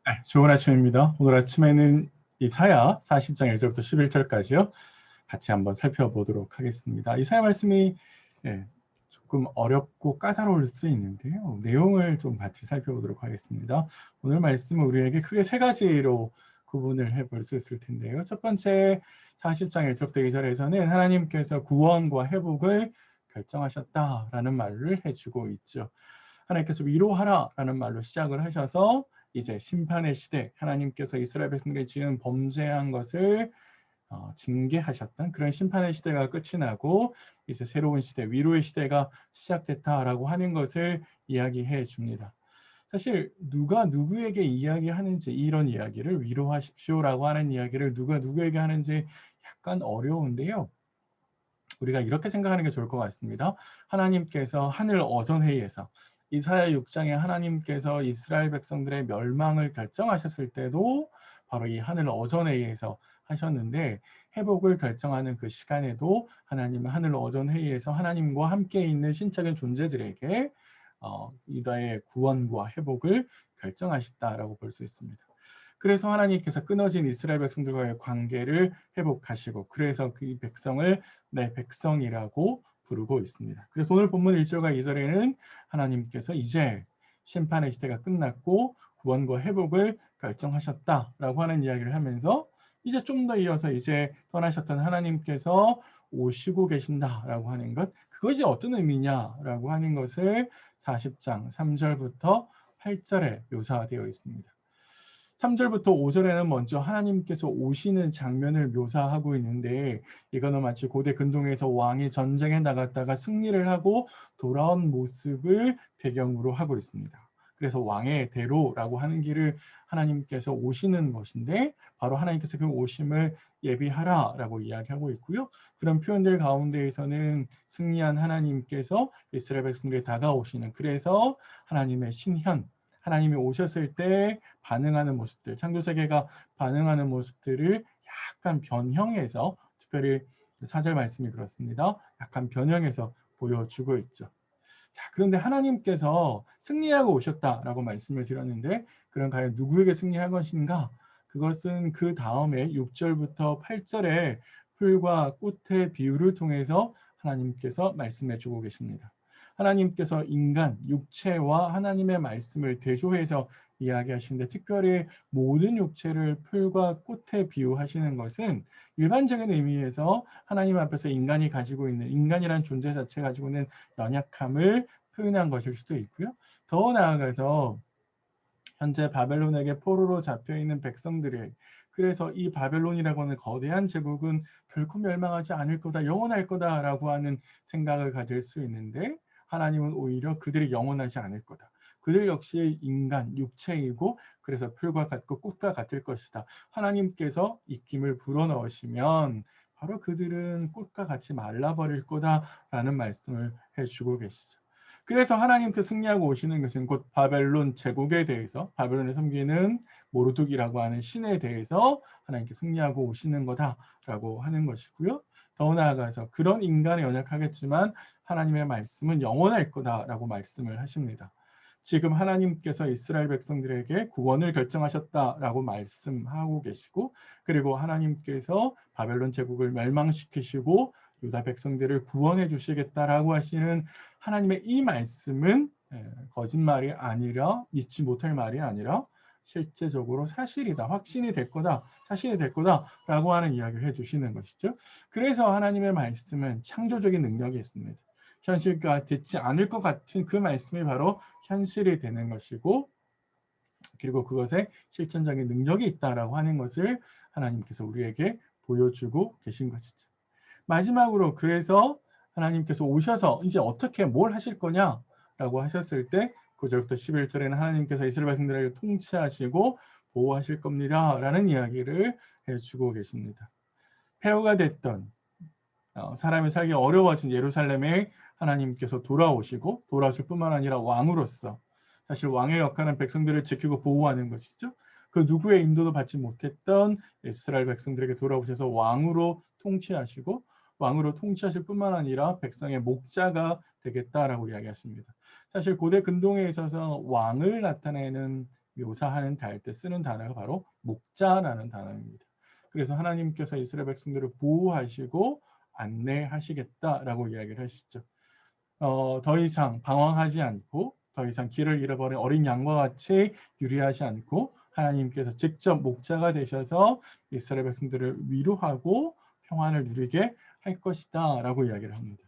네, 좋은 아침입니다. 오늘 아침에는 이사야 40장 1절부터 11절까지요. 같이 한번 살펴보도록 하겠습니다. 이사야 말씀이 조금 어렵고 까다로울 수 있는데요. 내용을 좀 같이 살펴보도록 하겠습니다. 오늘 말씀은 우리에게 크게 세 가지로 구분을 해볼 수 있을 텐데요. 첫 번째 40장 1절부터 2절에서는 하나님께서 구원과 회복을 결정하셨다라는 말을 해주고 있죠. 하나님께서 위로하라라는 말로 시작을 하셔서 이제 심판의 시대, 하나님께서 이스라엘 백성들이 지은 범죄한 것을 징계하셨던 그런 심판의 시대가 끝이 나고 이제 새로운 시대, 위로의 시대가 시작됐다라고 하는 것을 이야기해 줍니다. 사실 누가 누구에게 이야기하는지, 이런 이야기를 위로하십시오라고 하는 이야기를 누가 누구에게 하는지 약간 어려운데요. 우리가 이렇게 생각하는 게 좋을 것 같습니다. 하나님께서 하늘 어선회의에서 이사야 6장에 하나님께서 이스라엘 백성들의 멸망을 결정하셨을 때도 바로 이 하늘 어선회의에서 하셨는데, 회복을 결정하는 그 시간에도 하나님은 하늘 어선회의에서 하나님과 함께 있는 신적인 존재들에게 이다의 구원과 회복을 결정하셨다라고 볼 수 있습니다. 그래서 하나님께서 끊어진 이스라엘 백성들과의 관계를 회복하시고, 그래서 그 백성을 내 백성이라고 부르고 있습니다. 그래서 오늘 본문 1절과 2절에는 하나님께서 이제 심판의 시대가 끝났고 구원과 회복을 결정하셨다라고 하는 이야기를 하면서, 이제 좀 더 이어서 이제 떠나셨던 하나님께서 오시고 계신다라고 하는 것, 그것이 어떤 의미냐라고 하는 것을 40장 3절부터 8절에 묘사되어 있습니다. 3절부터 5절에는 먼저 하나님께서 오시는 장면을 묘사하고 있는데, 이거는 마치 고대 근동에서 왕이 전쟁에 나갔다가 승리를 하고 돌아온 모습을 배경으로 하고 있습니다. 그래서 왕의 대로라고 하는 길을 하나님께서 오시는 것인데, 바로 하나님께서 그 오심을 예비하라라고 이야기하고 있고요. 그런 표현들 가운데에서는 승리한 하나님께서 이스라엘 백성들에 다가오시는, 그래서 하나님의 신현, 하나님이 오셨을 때 반응하는 모습들, 창조세계가 반응하는 모습들을 약간 변형해서, 특별히 4절 말씀이 그렇습니다. 약간 변형해서 보여주고 있죠. 자, 그런데 하나님께서 승리하고 오셨다라고 말씀을 드렸는데, 그럼 과연 누구에게 승리할 것인가? 그것은 그 다음에 6절부터 8절에 풀과 꽃의 비유를 통해서 하나님께서 말씀해 주고 계십니다. 하나님께서 인간, 육체와 하나님의 말씀을 대조해서 이야기하시는데, 특별히 모든 육체를 풀과 꽃에 비유하시는 것은 일반적인 의미에서 하나님 앞에서 인간이 가지고 있는, 인간이란 존재 자체가 가지고 있는 연약함을 표현한 것일 수도 있고요. 더 나아가서 현재 바벨론에게 포로로 잡혀있는 백성들이, 그래서 이 바벨론이라고 하는 거대한 제국은 결코 멸망하지 않을 거다, 영원할 거다라고 하는 생각을 가질 수 있는데, 하나님은 오히려 그들이 영원하지 않을 거다. 그들 역시 인간, 육체이고 그래서 풀과 같고 꽃과 같을 것이다. 하나님께서 입김을 불어넣으시면 바로 그들은 꽃과 같이 말라버릴 거다라는 말씀을 해주고 계시죠. 그래서 하나님께서 승리하고 오시는 것은 곧 바벨론 제국에 대해서, 바벨론에 섬기는 모르둑이라고 하는 신에 대해서 하나님께 승리하고 오시는 거다라고 하는 것이고요. 더 나아가서 그런 인간은 연약하겠지만 하나님의 말씀은 영원할 거다라고 말씀을 하십니다. 지금 하나님께서 이스라엘 백성들에게 구원을 결정하셨다라고 말씀하고 계시고, 그리고 하나님께서 바벨론 제국을 멸망시키시고 유다 백성들을 구원해 주시겠다라고 하시는 하나님의 이 말씀은 거짓말이 아니라, 믿지 못할 말이 아니라 실제적으로 사실이다, 확신이 될 거다, 사실이 될 거다라고 하는 이야기를 해주시는 것이죠. 그래서 하나님의 말씀은 창조적인 능력이 있습니다. 현실과 되지 않을 것 같은 그 말씀이 바로 현실이 되는 것이고, 그리고 그것에 실천적인 능력이 있다라고 하는 것을 하나님께서 우리에게 보여주고 계신 것이죠. 마지막으로, 그래서 하나님께서 오셔서 이제 어떻게 뭘 하실 거냐라고 하셨을 때 9절부터 11절에는 하나님께서 이스라엘 백성들을 통치하시고 보호하실 겁니다 라는 이야기를 해주고 계십니다. 폐허가 됐던, 사람이 살기 어려워진 예루살렘에 하나님께서 돌아오시고, 돌아오실 뿐만 아니라 왕으로서, 사실 왕의 역할은 백성들을 지키고 보호하는 것이죠. 그 누구의 인도도 받지 못했던 이스라엘 백성들에게 돌아오셔서 왕으로 통치하시고, 왕으로 통치하실 뿐만 아니라 백성의 목자가 되겠다라고 이야기하십니다. 사실 고대 근동에 있어서 왕을 나타내는 묘사하는 때 쓰는 단어가 바로 목자라는 단어입니다. 그래서 하나님께서 이스라엘 백성들을 보호하시고 안내하시겠다라고 이야기를 하시죠. 더 이상 방황하지 않고 더 이상 길을 잃어버린 어린 양과 같이 유리하지 않고 하나님께서 직접 목자가 되셔서 이스라엘 백성들을 위로하고 평안을 누리게 할 것이다 라고 이야기를 합니다.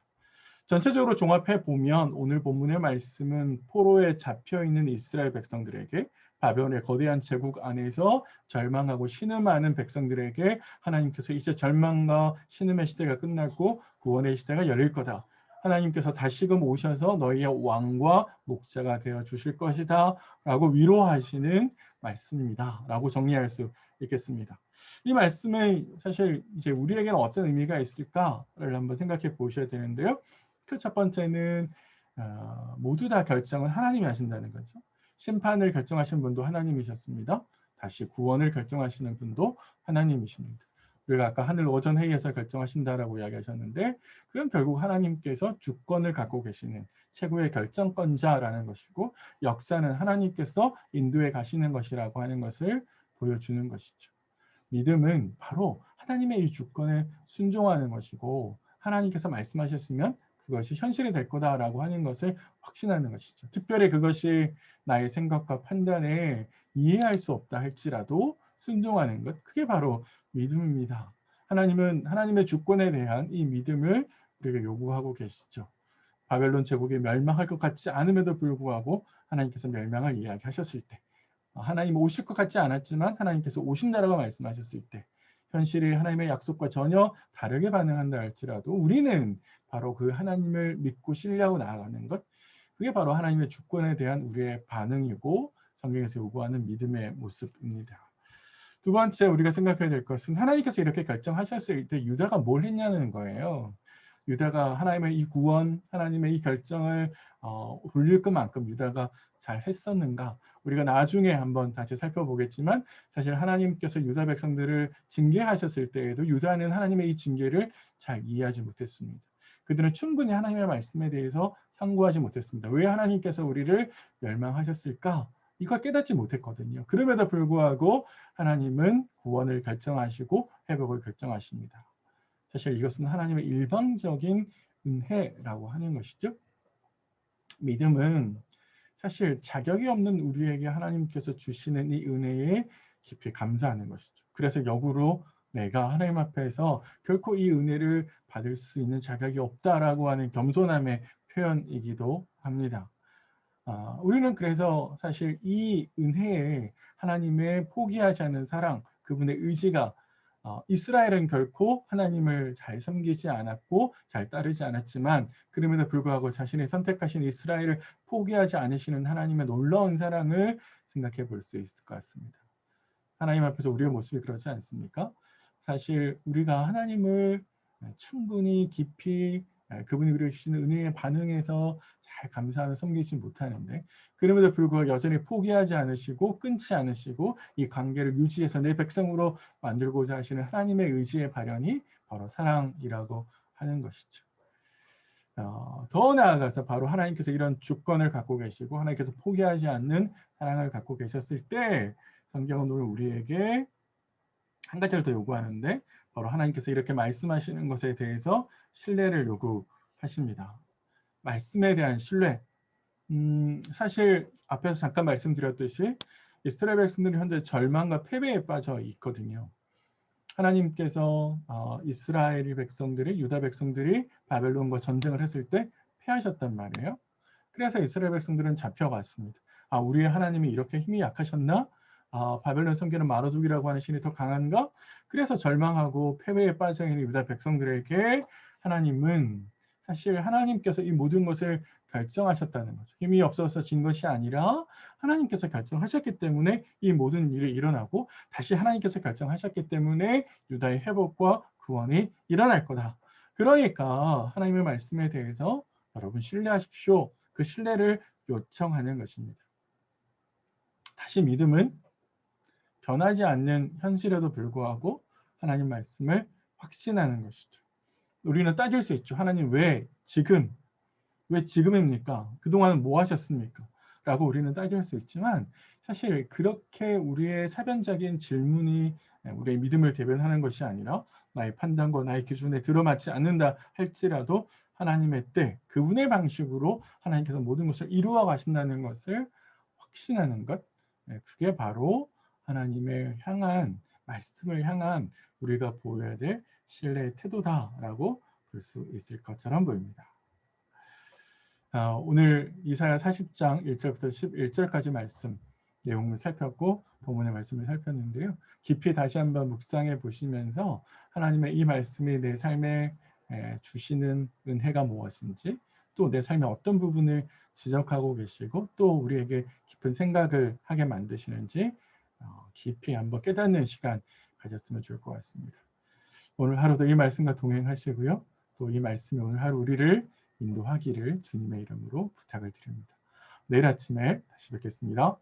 전체적으로 종합해 보면 오늘 본문의 말씀은 포로에 잡혀 있는 이스라엘 백성들에게 바벨론의 거대한 제국 안에서 절망하고 신음하는 백성들에게 하나님께서 이제 절망과 신음의 시대가 끝났고 구원의 시대가 열릴 거다. 하나님께서 다시금 오셔서 너희의 왕과 목자가 되어 주실 것이다 라고 위로하시는 말씀입니다 라고 정리할 수 있겠습니다. 이 말씀은 사실 이제 우리에게는 어떤 의미가 있을까를 한번 생각해 보셔야 되는데요. 그 첫 번째는 모두 다 결정은 하나님이 하신다는 거죠. 심판을 결정하신 분도 하나님이셨습니다. 다시 구원을 결정하시는 분도 하나님이십니다. 우리가 아까 하늘 오전 회의에서 결정하신다라고 이야기하셨는데 그건 결국 하나님께서 주권을 갖고 계시는 최고의 결정권자라는 것이고 역사는 하나님께서 인도해 가시는 것이라고 하는 것을 보여주는 것이죠. 믿음은 바로 하나님의 이 주권에 순종하는 것이고 하나님께서 말씀하셨으면 그것이 현실이 될 거다라고 하는 것을 확신하는 것이죠. 특별히 그것이 나의 생각과 판단에 이해할 수 없다 할지라도 순종하는 것, 그게 바로 믿음입니다. 하나님은 하나님의 주권에 대한 이 믿음을 우리에게 요구하고 계시죠. 바벨론 제국이 멸망할 것 같지 않음에도 불구하고 하나님께서 멸망을 이야기하셨을 때, 하나님 오실 것 같지 않았지만 하나님께서 오신다라고 말씀하셨을 때, 현실이 하나님의 약속과 전혀 다르게 반응한다 할지라도 우리는 바로 그 하나님을 믿고 신뢰하고 나아가는 것, 그게 바로 하나님의 주권에 대한 우리의 반응이고 성경에서 요구하는 믿음의 모습입니다. 두 번째 우리가 생각해야 될 것은 하나님께서 이렇게 결정하셨을 때 유다가 뭘 했냐는 거예요. 유다가 하나님의 이 구원, 하나님의 이 결정을 돌릴 것만큼 유다가 잘 했었는가? 우리가 나중에 한번 다시 살펴보겠지만 사실 하나님께서 유다 백성들을 징계하셨을 때에도 유다는 하나님의 이 징계를 잘 이해하지 못했습니다. 그들은 충분히 하나님의 말씀에 대해서 상고하지 못했습니다. 왜 하나님께서 우리를 멸망하셨을까? 이걸 깨닫지 못했거든요. 그럼에도 불구하고 하나님은 구원을 결정하시고 회복을 결정하십니다. 사실 이것은 하나님의 일방적인 은혜라고 하는 것이죠. 믿음은 사실 자격이 없는 우리에게 하나님께서 주시는 이 은혜에 깊이 감사하는 것이죠. 그래서 역으로 내가 하나님 앞에서 결코 이 은혜를 받을 수 있는 자격이 없다라고 하는 겸손함의 표현이기도 합니다. 우리는 그래서 사실 이 은혜에 하나님의 포기하지 않는 사랑, 그분의 의지가 이스라엘은 결코 하나님을 잘 섬기지 않았고 잘 따르지 않았지만 그럼에도 불구하고 자신의 선택하신 이스라엘을 포기하지 않으시는 하나님의 놀라운 사랑을 생각해 볼 수 있을 것 같습니다. 하나님 앞에서 우리의 모습이 그렇지 않습니까? 사실 우리가 하나님을 충분히 깊이 그분이 우리에게 주시는 은혜에 반응해서 잘 감사하며 섬기지 못하는데 그럼에도 불구하고 여전히 포기하지 않으시고 끊지 않으시고 이 관계를 유지해서 내 백성으로 만들고자 하시는 하나님의 의지의 발현이 바로 사랑이라고 하는 것이죠. 더 나아가서 바로 하나님께서 이런 주권을 갖고 계시고 하나님께서 포기하지 않는 사랑을 갖고 계셨을 때 성경은 오늘 우리에게 한 가지를 더 요구하는데 바로 하나님께서 이렇게 말씀하시는 것에 대해서 신뢰를 요구하십니다. 말씀에 대한 신뢰. 사실 앞에서 잠깐 말씀드렸듯이 이스라엘 백성들이 현재 절망과 패배에 빠져 있거든요. 하나님께서 이스라엘 백성들이 유다 백성들이 바벨론과 전쟁을 했을 때 패하셨단 말이에요. 그래서 이스라엘 백성들은 잡혀갔습니다. 우리의 하나님이 이렇게 힘이 약하셨나? 바벨론 성계는 마르둑이라고 하는 신이 더 강한가? 그래서 절망하고 패배에 빠져 있는 유다 백성들에게 하나님은 사실 하나님께서 이 모든 것을 결정하셨다는 거죠. 힘이 없어서 진 것이 아니라 하나님께서 결정하셨기 때문에 이 모든 일이 일어나고 다시 하나님께서 결정하셨기 때문에 유다의 회복과 구원이 일어날 거다. 그러니까 하나님의 말씀에 대해서 여러분 신뢰하십시오. 그 신뢰를 요청하는 것입니다. 다시 믿음은 변하지 않는 현실에도 불구하고 하나님 말씀을 확신하는 것이죠. 우리는 따질 수 있죠. 하나님 왜 지금입니까? 그동안은 뭐 하셨습니까? 라고 우리는 따질 수 있지만 사실 그렇게 우리의 사변적인 질문이 우리의 믿음을 대변하는 것이 아니라 나의 판단과 나의 기준에 들어맞지 않는다 할지라도 하나님의 때, 그분의 방식으로 하나님께서 모든 것을 이루어 가신다는 것을 확신하는 것, 그게 바로 하나님을 향한, 말씀을 향한 우리가 보여야 될 신뢰의 태도다라고 볼 수 있을 것처럼 보입니다. 오늘 이사야 40장 1절부터 11절까지 말씀 내용을 살폈고 본문의 말씀을 살폈는데요. 깊이 다시 한번 묵상해 보시면서 하나님의 이 말씀이 내 삶에 주시는 은혜가 무엇인지, 또 내 삶의 어떤 부분을 지적하고 계시고 또 우리에게 깊은 생각을 하게 만드시는지 깊이 한번 깨닫는 시간 가졌으면 좋을 것 같습니다. 오늘 하루도 이 말씀과 동행하시고요. 또 이 말씀이 오늘 하루 우리를 인도하기를 주님의 이름으로 부탁을 드립니다. 내일 아침에 다시 뵙겠습니다.